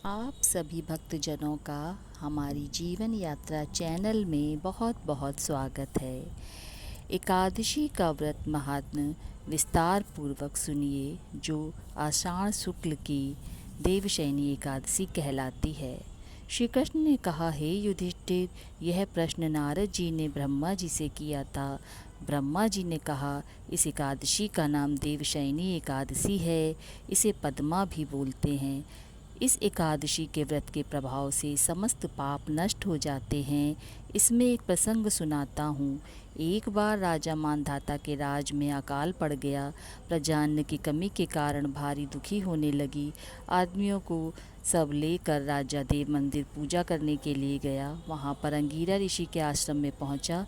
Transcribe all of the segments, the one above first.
आप सभी भक्तजनों का हमारी जीवन यात्रा चैनल में बहुत बहुत स्वागत है। एकादशी का व्रत महात्म्य विस्तार पूर्वक सुनिए, जो आषाढ़ शुक्ल की देवशयनी एकादशी कहलाती है। श्री कृष्ण ने कहा, हे युधिष्ठिर, यह प्रश्न नारद जी ने ब्रह्मा जी से किया था। ब्रह्मा जी ने कहा, इस एकादशी का नाम देवशयनी एकादशी है। इसे पद्मा भी बोलते हैं। इस एकादशी के व्रत के प्रभाव से समस्त पाप नष्ट हो जाते हैं। इसमें एक प्रसंग सुनाता हूँ। एक बार राजा मानधाता के राज में अकाल पड़ गया। प्रजान्न की कमी के कारण भारी दुखी होने लगी। आदमियों को सब लेकर राजा देव मंदिर पूजा करने के लिए गया। वहाँ पर अंगीरा ऋषि के आश्रम में पहुँचा।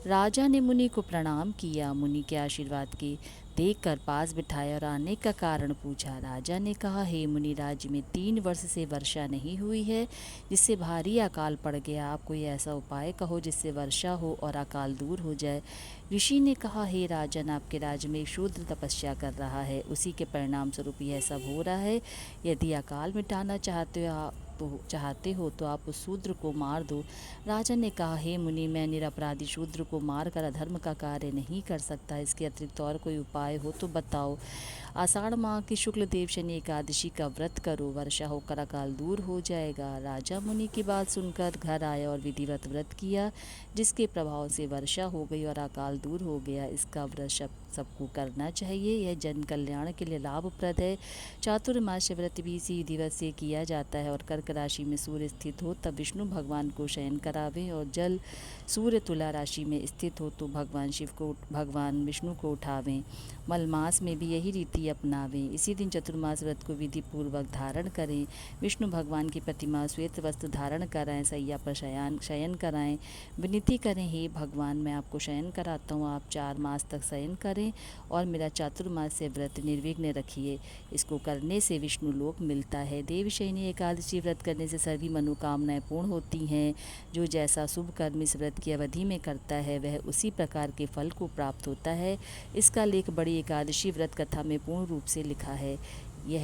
राजा ने मुनि को प्रणाम किया। मुनि के आशीर्वाद के देखकर पास बिठाया और आने का कारण पूछा। राजा ने कहा, हे मुनि, राज्य में 3 वर्ष से वर्षा नहीं हुई है, जिससे भारी अकाल पड़ गया। आप कोई ऐसा उपाय कहो जिससे वर्षा हो और अकाल दूर हो जाए। ऋषि ने कहा, हे राजन, आपके राज्य में एक शूद्र तपस्या कर रहा है, उसी के परिणाम स्वरूप यह सब हो रहा है। यदि अकाल मिटाना चाहते हो तो आप उस शूद्र को मार दो। राजा ने कहा, हे मुनि, मैं निरपराधी शूद्र को मारकर अधर्म का कार्य नहीं कर सकता। इसके अतिरिक्त और कोई उपाय हो तो बताओ। आषाढ़ माह की शुक्ल देवशयनी एकादशी का व्रत करो, वर्षा होकर अकाल दूर हो जाएगा। राजा मुनि की बात सुनकर घर आया और विधिवत व्रत किया, जिसके प्रभाव से वर्षा हो गई और अकाल दूर हो गया। इसका व्रत सबको करना चाहिए। यह जन कल्याण के लिए लाभप्रद है। चातुर्मास्य व्रत भी इसी दिवस से किया जाता है। और कर्क राशि में सूर्य स्थित हो तब विष्णु भगवान को शयन करावें, और जल सूर्य तुला राशि में स्थित हो तो भगवान विष्णु को उठावें। मलमास में भी यही रीति अपनावें। इसी दिन चतुर्मास व्रत को विधि पूर्वक धारण करें। विष्णु भगवान की प्रतिमा श्वेत वस्त्र धारण कराएं, सैया पर शयन कराएं। विनती करें, हे भगवान, मैं आपको शयन कराता हूँ, आप 4 मास तक शयन करें और मेरा चातुर्मास से व्रत निर्विघ्न रखिए। इसको करने से विष्णु लोक मिलता है। देवशयनी एकादशी व्रत करने से सभी मनोकामनाएं पूर्ण होती हैं। जो जैसा शुभ कर्म इस व्रत की अवधि में करता है, वह उसी प्रकार के फल को प्राप्त होता है। इसका लेख बड़ी एकादशी व्रत कथा में पूर्ण रूप से लिखा है। यह